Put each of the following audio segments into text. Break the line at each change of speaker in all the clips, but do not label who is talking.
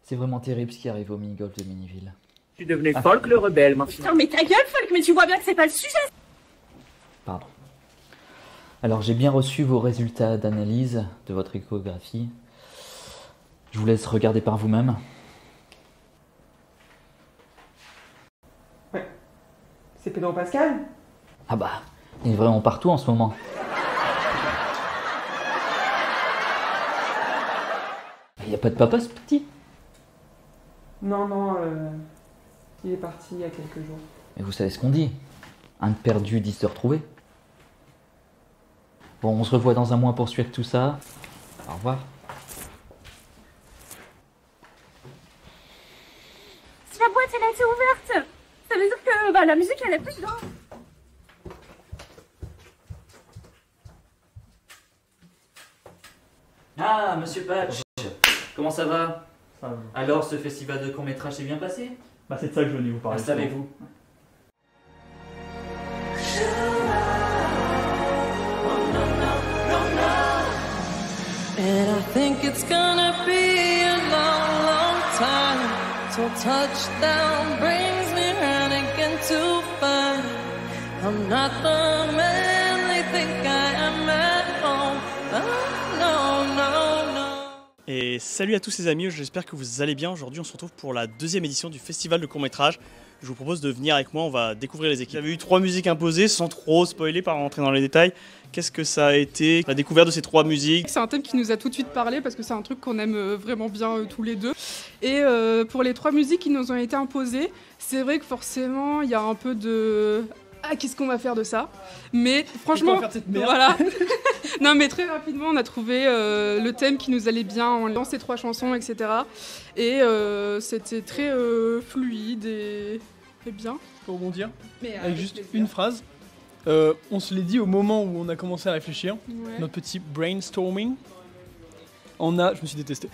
C'est vraiment terrible ce qui arrive au mini-golf de Miniville.
Tu devenais Folk le rebelle, ma fille.
Putain, mais ta gueule, Folk, mais tu vois bien que c'est pas le sujet.
Pardon. Alors j'ai bien reçu vos résultats d'analyse de votre échographie. Je vous laisse regarder par vous-même.
Ouais. C'est Pedro Pascal?
Ah bah, il est vraiment partout en ce moment. Il n'y a pas de papa ce petit?
Non, il est parti il y a quelques jours.
Mais vous savez ce qu'on dit? Un de perdu, 10 de retrouvé. Bon, on se revoit dans un mois pour suivre tout ça. Au revoir.
Si la boîte elle a été ouverte, ça veut dire que la musique elle est plus dedans.
Ah, monsieur Patch, comment ça va?
Ça va.
Alors, ce festival de court-métrage s'est bien passé?
Bah, c'est de ça que je venais vous
Ah,
parler.
savez-vous?
And I think it's gonna be a long, long time till touchdown brings me round again to find I'm not the man they think I am at home. Oh, no, no, no.
Et salut à tous les amis, j'espère que vous allez bien. Aujourd'hui on se retrouve pour la deuxième édition du festival de court-métrage. Je vous propose de venir avec moi, on va découvrir les équipes. J'avais eu 3 musiques imposées sans trop spoiler, pas rentrer dans les détails. Qu'est-ce que ça a été, la découverte de ces 3 musiques?
C'est un thème qui nous a tout de suite parlé parce que c'est un truc qu'on aime vraiment bien tous les deux. Et pour les 3 musiques qui nous ont été imposées, c'est vrai que forcément il y a un peu de... Ah, qu'est-ce qu'on va faire de ça? Mais franchement, voilà. Non, mais très rapidement, on a trouvé le thème qui nous allait bien dans ces 3 chansons, etc. Et c'était très fluide et bien.
Pour rebondir,
Mais,
avec juste une phrase. On se l'est dit au moment où on a commencé à réfléchir,
Ouais.
notre petit brainstorming. Je me suis détesté.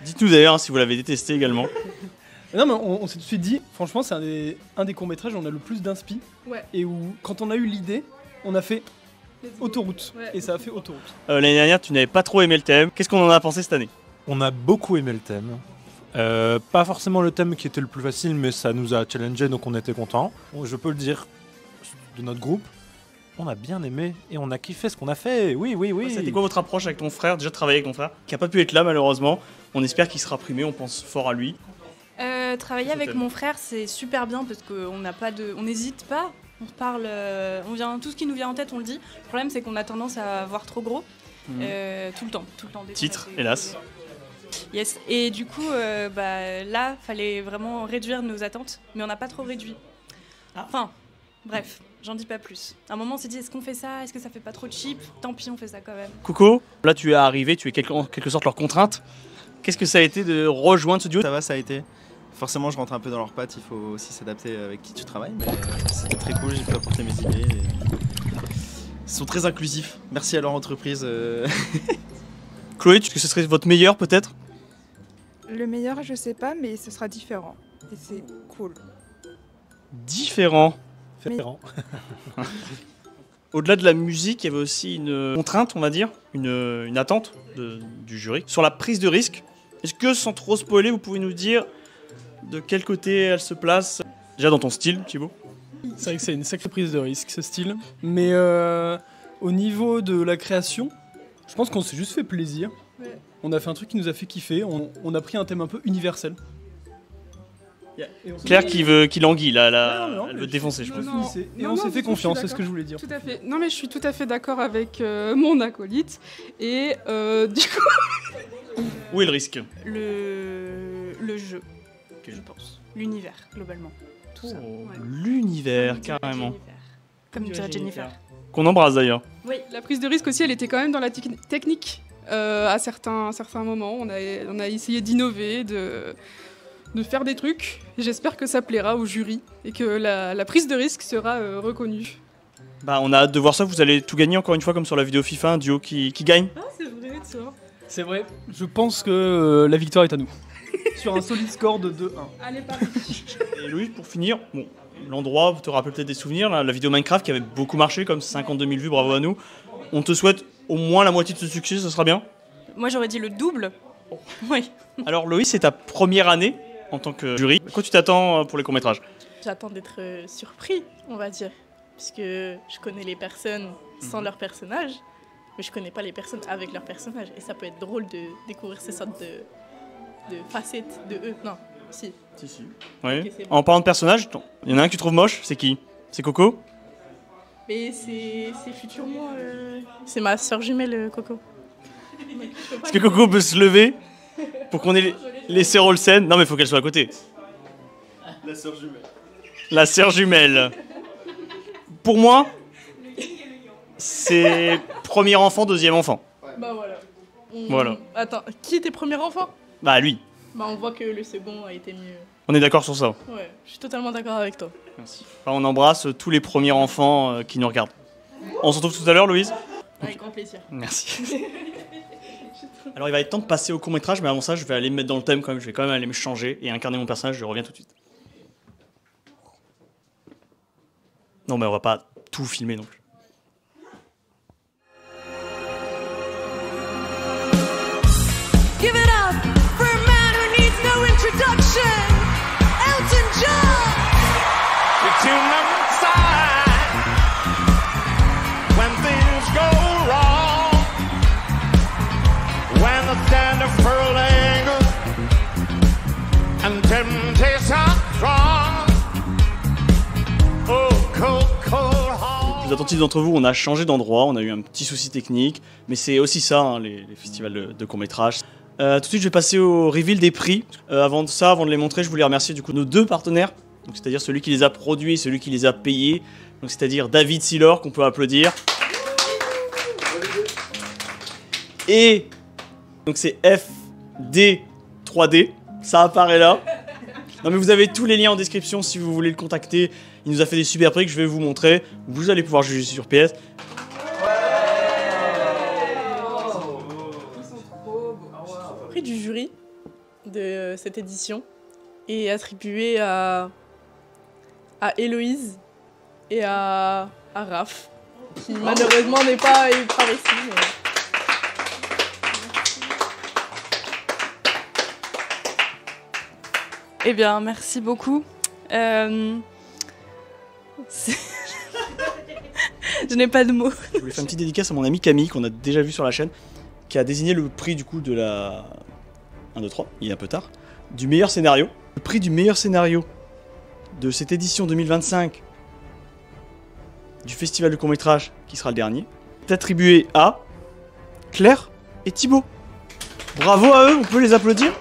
Dites-nous d'ailleurs si vous l'avez détesté également.
Non mais on s'est tout de suite dit, franchement c'est un des courts-métrages où on a le plus d'inspi.
Ouais.
Et où quand on a eu l'idée, on a fait
Let's go.
autoroute.
Ouais.
Et ça a fait autoroute.
L'année dernière tu n'avais pas trop aimé le thème. Qu'est-ce qu'on en a pensé cette année?
On a beaucoup aimé le thème. Pas forcément le thème qui était le plus facile, mais ça nous a challengé, donc on était contents. Je peux le dire de notre groupe, on a bien aimé et on a kiffé ce qu'on a fait. Oui.
C'était quoi votre approche avec ton frère? Déjà travailler avec ton frère, qui n'a pas pu être là malheureusement. On espère qu'il sera primé, on pense fort à lui.
Travailler avec mon frère, c'est super bien parce qu'on n'a pas de, on n'hésite pas. On parle, on vient, tout ce qui nous vient en tête, on le dit. Le problème, c'est qu'on a tendance à voir trop gros tout le temps.
Titre, hélas.
Yes. Et du coup, là, fallait vraiment réduire nos attentes, mais on n'a pas trop réduit. Enfin, bref, j'en dis pas plus. À un moment, on s'est dit, est-ce qu'on fait ça? Est-ce que ça fait pas trop cheap? Tant pis, on fait ça quand même.
Coco, là tu es arrivé, tu es en quelque sorte leur contrainte. Qu'est-ce que ça a été de rejoindre ce duo?
Ça va, ça a été. Forcément, je rentre un peu dans leurs pattes, il faut aussi s'adapter avec qui tu travailles, mais c'était très cool, j'ai pu apporter mes idées. Ils sont très inclusifs, merci à leur entreprise.
Chloé, est-ce que ce serait votre meilleur peut-être?
Le meilleur, je sais pas, mais ce sera différent. Et c'est cool.
Différent.
Différent.
Au-delà de la musique, il y avait aussi une contrainte, on va dire, une attente du jury sur la prise de risque. Est-ce que, sans trop spoiler, vous pouvez nous dire de quel côté elle se place? Déjà dans ton style, Thibaut.
C'est vrai que c'est une sacrée prise de risque ce style. Mais au niveau de la création, je pense qu'on s'est juste fait plaisir.
Ouais.
On a fait un truc qui nous a fait kiffer. On a pris un thème un peu universel.
Claire qui languit, là,
Non,
elle
mais
veut défoncer, je pense.
Et on s'est fait confiance, c'est ce que je voulais dire.
Tout à fait. Non, mais je suis tout à fait d'accord avec mon acolyte. Et du coup...
Où est le risque?
Le jeu, je pense. L'univers, globalement. Tout ça.
Oh,
Ouais.
l'univers, carrément.
Comme dirait Jennifer.
Qu'on embrasse d'ailleurs.
Oui, la prise de risque aussi, elle était quand même dans la technique à certains moments. On a essayé d'innover, de faire des trucs. J'espère que ça plaira au jury et que la prise de risque sera reconnue.
Bah, on a hâte de voir ça. Vous allez tout gagner encore une fois, comme sur la vidéo FIFA, un duo qui gagne.
Ah, c'est vrai, ça.
C'est vrai, je pense que la victoire est à nous. Sur un solide score de 2-1.
Allez, Paris.
Et Louis, pour finir, bon, l'endroit, vous te rappelez peut-être des souvenirs, la vidéo Minecraft qui avait beaucoup marché, comme 52 000 vues, bravo à nous. On te souhaite au moins la moitié de ce succès, ce sera bien.
Moi, j'aurais dit le double, Oui.
Alors Loïs, c'est ta première année en tant que jury. À quoi tu t'attends pour les courts-métrages?
J'attends d'être surpris, on va dire. Puisque je connais les personnes sans leur personnage, mais je connais pas les personnes avec leur personnage. Et ça peut être drôle de découvrir ces sortes de facettes de eux. Non, si.
Si. Oui.
Ok, c'est bon.
En parlant de personnages, il y en a un que tu trouves moche, c'est qui? C'est Coco?
Mais c'est futurement... C'est ma soeur jumelle, Coco.
Est-ce que Coco peut se lever pour qu'on ait les sœurs Olsen? Non mais il faut qu'elle soit à côté.
La sœur jumelle.
La sœur jumelle. Pour moi, c'est premier enfant, deuxième enfant.
Bah voilà.
Voilà.
Attends, qui était premier enfant?
Bah lui.
Bah on voit que le second a été mieux.
On est d'accord sur ça.
Ouais, je suis totalement d'accord avec toi.
Merci. Enfin, on embrasse tous les premiers enfants qui nous regardent. On se retrouve tout à l'heure, Louise.
Avec grand plaisir.
Merci. Alors il va être temps de passer au court-métrage, mais avant ça, je vais aller me mettre dans le thème quand même. Je vais quand même aller me changer et incarner mon personnage. Je reviens tout de suite. Non, mais on va pas tout filmer non plus.
Give it up for a man who needs no introduction, Elton John.
You're too much side when things go wrong, when the stand of furled anger and temptation strong. Oh, cold, cold heart.
Les plus attentifs d'entre vous, on a changé d'endroit, on a eu un petit souci technique, mais c'est aussi ça, hein, les festivals de court-métrage. Tout de suite, je vais passer au reveal des prix. Avant de les montrer, je voulais remercier du coup nos deux partenaires, donc c'est-à-dire celui qui les a produits et celui qui les a payés, donc c'est-à-dire David Silor, qu'on peut applaudir. Et donc c'est FD3D, ça apparaît là. Non mais vous avez tous les liens en description si vous voulez le contacter. Il nous a fait des super prix que je vais vous montrer. Vous allez pouvoir juger sur PS.
Le prix du jury de cette édition est attribué à Héloïse et à Raph, qui malheureusement n'est pas par ici. Mais...
Eh bien, merci beaucoup. Je n'ai pas de mots.
Je voulais faire une petite dédicace à mon ami Camille, qu'on a déjà vu sur la chaîne, qui a désigné le prix du coup de la 1, 2, 3, il est un peu tard, du meilleur scénario. Le prix du meilleur scénario de cette édition 2025 du festival de court-métrage, qui sera le dernier, est attribué à Claire et Thibaut. Bravo à eux, on peut les applaudir.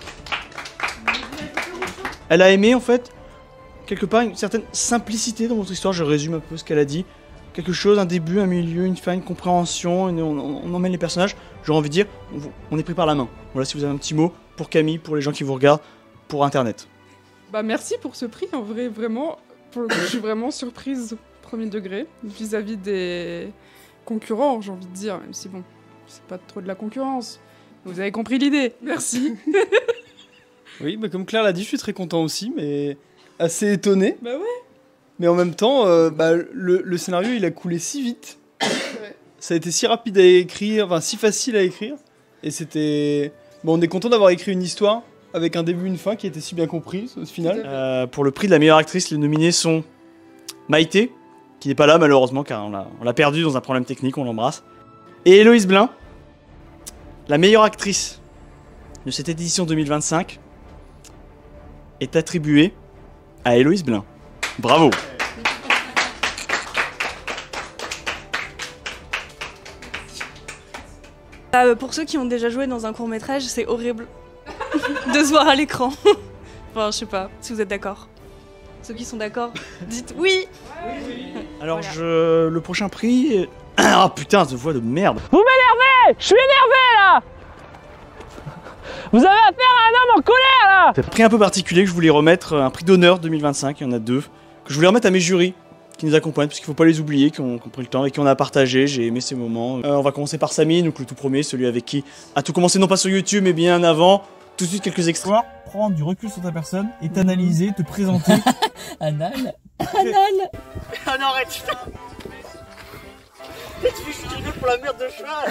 Elle a aimé en fait, quelque part, une certaine simplicité dans votre histoire. Je résume un peu ce qu'elle a dit. Quelque chose, un début, un milieu, une fin, une compréhension, on emmène les personnages. J'aurais envie de dire, on est pris par la main. Voilà, si vous avez un petit mot pour Camille, pour les gens qui vous regardent, pour Internet.
Bah merci pour ce prix, en vrai, vraiment. Pour le coup, je suis vraiment surprise, premier degré, vis-à-vis des concurrents, j'ai envie de dire, même si bon, c'est pas trop de la concurrence. Vous avez compris l'idée, merci.
Oui, bah comme Claire l'a dit, je suis très content aussi, mais assez étonné.
Bah ouais.
Mais en même temps, le scénario, il a coulé si vite.
Ouais.
Ça a été si rapide à écrire, enfin si facile à écrire. Et c'était... Bon, on est content d'avoir écrit une histoire avec un début et une fin qui était si bien comprise au final.
Pour le prix de la meilleure actrice, les nominés sont Maïté, qui n'est pas là malheureusement car on l'a perdu dans un problème technique, on l'embrasse. Et Héloïse Blin, la meilleure actrice de cette édition 2025, est attribuée à Héloïse Blin. Bravo.
Pour ceux qui ont déjà joué dans un court-métrage, c'est horrible de se voir à l'écran. Enfin, je sais pas, si vous êtes d'accord. Ceux qui sont d'accord, dites oui.
Alors le prochain prix... Ah putain, cette voix de merde.
Vous m'énervez! Je suis énervé là! Vous avez affaire à un homme en colère là!
C'est un prix un peu particulier que je voulais remettre, un prix d'honneur 2025, il y en a deux, que je voulais remettre à mes jurys qui nous accompagnent, parce qu'il faut pas les oublier, qui ont pris le temps et qui on a partagé, j'ai aimé ces moments. On va commencer par Samy, donc le tout premier, celui avec qui a tout commencé non pas sur YouTube mais bien avant. Tout de suite quelques extraits. Prendre du recul sur ta personne et t'analyser, te présenter.
Anal.
Anal.
Ah non, arrête. Tu fais pour la merde de cheval.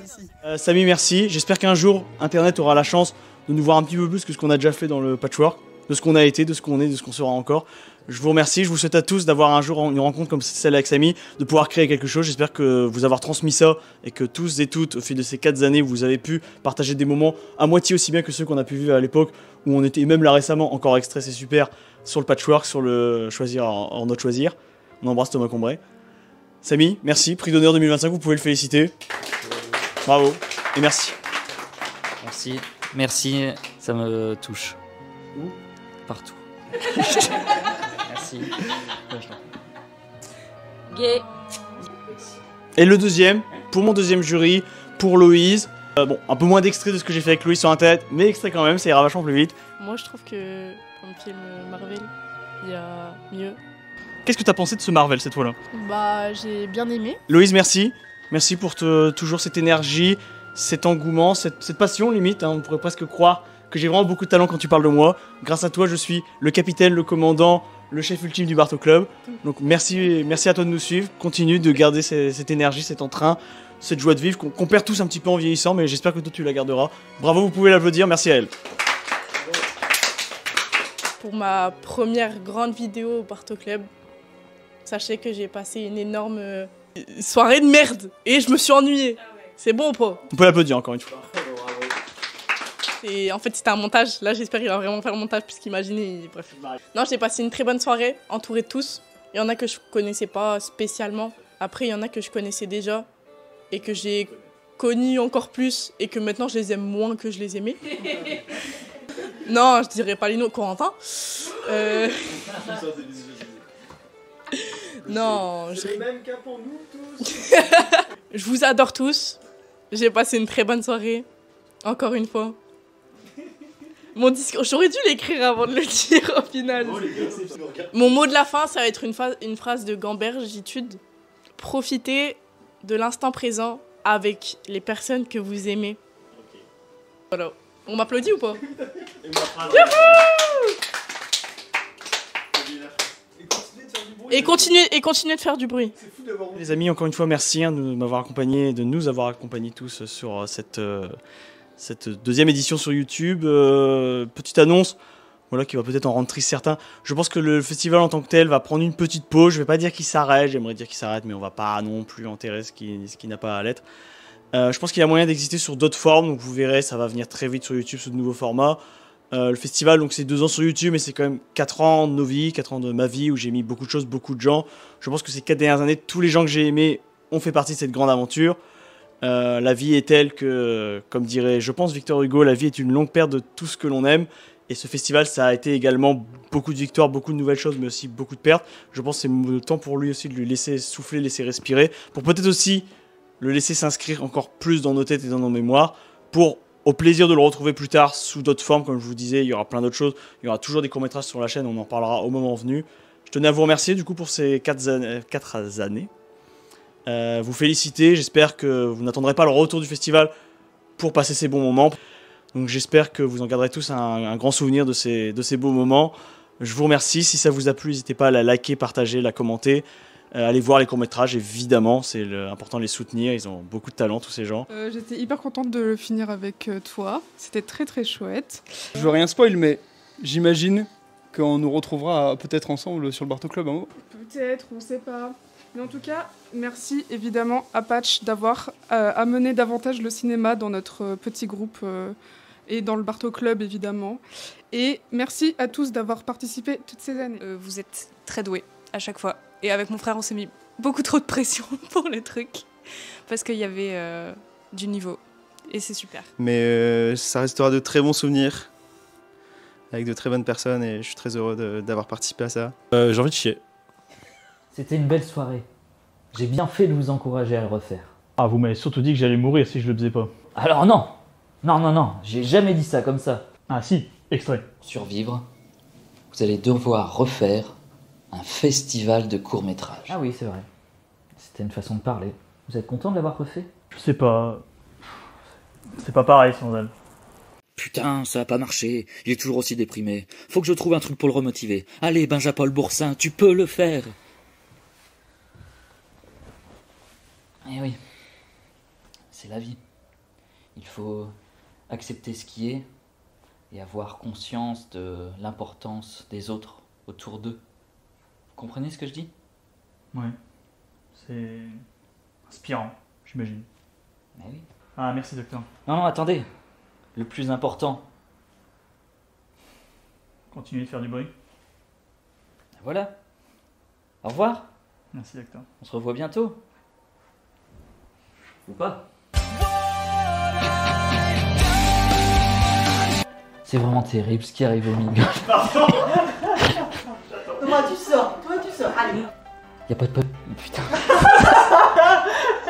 souci.
Samy, merci. J'espère qu'un jour, Internet aura la chance de nous voir un petit peu plus que ce qu'on a déjà fait dans le patchwork, de ce qu'on a été, de ce qu'on est, de ce qu'on sera encore. Je vous remercie, je vous souhaite à tous d'avoir un jour une rencontre comme celle avec Samy, de pouvoir créer quelque chose. J'espère que vous avoir transmis ça et que tous et toutes, au fil de ces 4 années, vous avez pu partager des moments à moitié aussi bien que ceux qu'on a pu vivre à l'époque, où on était, même là récemment, encore extrait, c'est super, sur le patchwork, sur le choisir en notre choisir. On embrasse Thomas Combray. Samy, merci, prix d'honneur 2025, vous pouvez le féliciter. Bravo, et merci.
Merci, merci, ça me touche.
Où ?
Partout. Merci.
Gay.
Et le deuxième, pour mon deuxième jury, pour Loïse. Bon, un peu moins d'extrait de ce que j'ai fait avec Loïse sur Internet, mais extrait quand même, ça ira vachement plus vite.
Moi, je trouve que pour le film Marvel, il y a mieux.
Qu'est-ce que t'as pensé de ce Marvel cette fois-là ?
Bah, j'ai bien aimé.
Loïse, merci. Merci pour toujours cette énergie, cet engouement, cette passion limite. Hein. On pourrait presque croire que j'ai vraiment beaucoup de talent quand tu parles de moi. Grâce à toi, je suis le capitaine, le commandant, le chef ultime du Barto Club. Donc merci à toi de nous suivre. Continue de garder cette énergie, cet entrain, cette joie de vivre qu'on perd tous un petit peu en vieillissant, mais j'espère que toi tu la garderas. Bravo, vous pouvez l'applaudir. Merci à elle.
Pour ma première grande vidéo au Barto Club, sachez que j'ai passé une énorme soirée de merde et je me suis ennuyée. C'est bon ou pas ?
On peut l'applaudir encore une fois.
Et en fait, c'était un montage. Là, j'espère qu'il va vraiment faire le montage puisqu'imaginer. Bref. Non, j'ai passé une très bonne soirée, entourée de tous. Il y en a que je connaissais pas spécialement. Après, il y en a que je connaissais déjà et que j'ai connu encore plus et que maintenant je les aime moins que je les aimais. Non, je dirais pas Lino, Corentin. Non,
c'est le même cas pour nous tous.
Je vous adore tous. J'ai passé une très bonne soirée. Encore une fois. Mon discours, j'aurais dû l'écrire avant de le dire au final. Mon mot de la fin, ça va être une phrase de Gambergitude. Profitez de l'instant présent avec les personnes que vous aimez. Voilà. On m'applaudit ou pas? Et continuez de faire du bruit.
Les amis, encore une fois, merci de m'avoir accompagné, de nous avoir accompagnés tous sur cette deuxième édition sur YouTube. Petite annonce, voilà, qui va peut-être en rendre triste certains. Je pense que le festival en tant que tel va prendre une petite pause. Je vais pas dire qu'il s'arrête, j'aimerais dire qu'il s'arrête, mais on va pas non plus enterrer ce qui n'a pas à l'être. Je pense qu'il y a moyen d'exister sur d'autres formes, donc vous verrez, ça va venir très vite sur YouTube sous de nouveaux formats. Le festival, donc c'est 2 ans sur YouTube, mais c'est quand même 4 ans de nos vies, 4 ans de ma vie où j'ai mis beaucoup de choses, beaucoup de gens. Je pense que ces 4 dernières années, tous les gens que j'ai aimés ont fait partie de cette grande aventure. La vie est telle que, comme dirait, je pense, Victor Hugo, la vie est une longue perte de tout ce que l'on aime. Et ce festival, ça a été également beaucoup de victoires, beaucoup de nouvelles choses, mais aussi beaucoup de pertes. Je pense que c'est le temps pour lui aussi de lui laisser souffler, laisser respirer, pour peut-être aussi le laisser s'inscrire encore plus dans nos têtes et dans nos mémoires, pour au plaisir de le retrouver plus tard sous d'autres formes. Comme je vous disais, il y aura plein d'autres choses, il y aura toujours des courts-métrages sur la chaîne, on en parlera au moment venu. Je tenais à vous remercier du coup pour ces 4 années. Vous féliciter, j'espère que vous n'attendrez pas le retour du festival pour passer ces bons moments. Donc j'espère que vous en garderez tous un grand souvenir de ces beaux moments. Je vous remercie, si ça vous a plu, n'hésitez pas à la liker, partager, la commenter. Allez voir les courts-métrages, évidemment, c'est important de les soutenir, ils ont beaucoup de talent tous ces gens.
J'étais hyper contente de le finir avec toi, c'était très très chouette.
Je veux rien spoil, mais j'imagine qu'on nous retrouvera peut-être ensemble sur le Barto Club un mot.
Peut-être, on sait pas. Mais en tout cas, merci évidemment à Patch d'avoir amené davantage le cinéma dans notre petit groupe et dans le Barto Club évidemment. Et merci à tous d'avoir participé toutes ces années.
Vous êtes très doués à chaque fois. Et avec mon frère, on s'est mis beaucoup trop de pression pour le truc. Parce qu'il y avait du niveau. Et c'est super.
Mais ça restera de très bons souvenirs. Avec de très bonnes personnes. Et je suis très heureux d'avoir participé à ça.
J'ai envie de chier.
C'était une belle soirée. J'ai bien fait de vous encourager à le refaire.
Ah, vous m'avez surtout dit que j'allais mourir si je le faisais pas.
Alors non, j'ai jamais dit ça comme ça.
Ah si, extrait.
Survivre, vous allez devoir refaire un festival de courts-métrages. Ah oui, c'est vrai. C'était une façon de parler. Vous êtes content de l'avoir refait?
Je sais pas... C'est pas pareil sans elle.
Putain, ça a pas marché. Il est toujours aussi déprimé. Faut que je trouve un truc pour le remotiver. Allez, Benjamin-Paul Boursin, tu peux le faire.
Eh oui, c'est la vie. Il faut accepter ce qui est et avoir conscience de l'importance des autres autour d'eux. Vous comprenez ce que je dis?
Ouais. C'est inspirant, j'imagine.
Mais oui.
Ah, merci docteur.
Non, non, attendez. Le plus important.
Continuez de faire du bruit.
Voilà. Au revoir.
Merci docteur.
On se revoit bientôt. Ou pas. C'est vraiment terrible ce qui arrive au milieu.
Pardon.
Toi tu sors, allez.
Y'a pas de pop. Putain.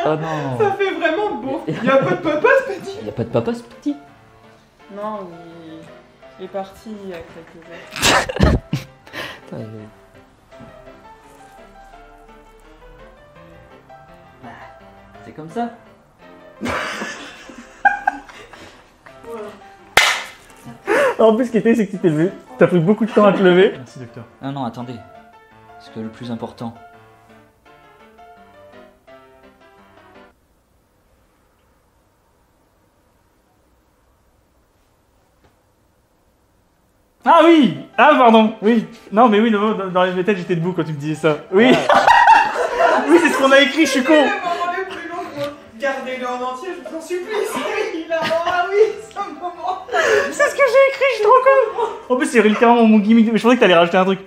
Oh non.
Ça fait vraiment beau. Y'a pas de papa ce petit.
Y'a pas de papa ce petit.
Non, il est parti il y a quelques jours.
C'est comme ça.
En plus, ce qui était, c'est que tu t'es levé. T'as pris beaucoup de temps à te lever. Merci docteur.
Non, non, attendez. Parce que le plus important.
Ah oui! Ah pardon, oui. Non mais oui, dans les têtes j'étais debout quand tu me disais ça. Oui. Oui, c'est ce qu'on a écrit, je suis con.
Le moment le plus long, gardez-le en entier, je vous en supplie. Ah oui, ce moment.
C'est ce que j'ai écrit, je suis trop con. En plus c'est littéralement mon gimmick. Mais je pensais que t'allais rajouter un truc.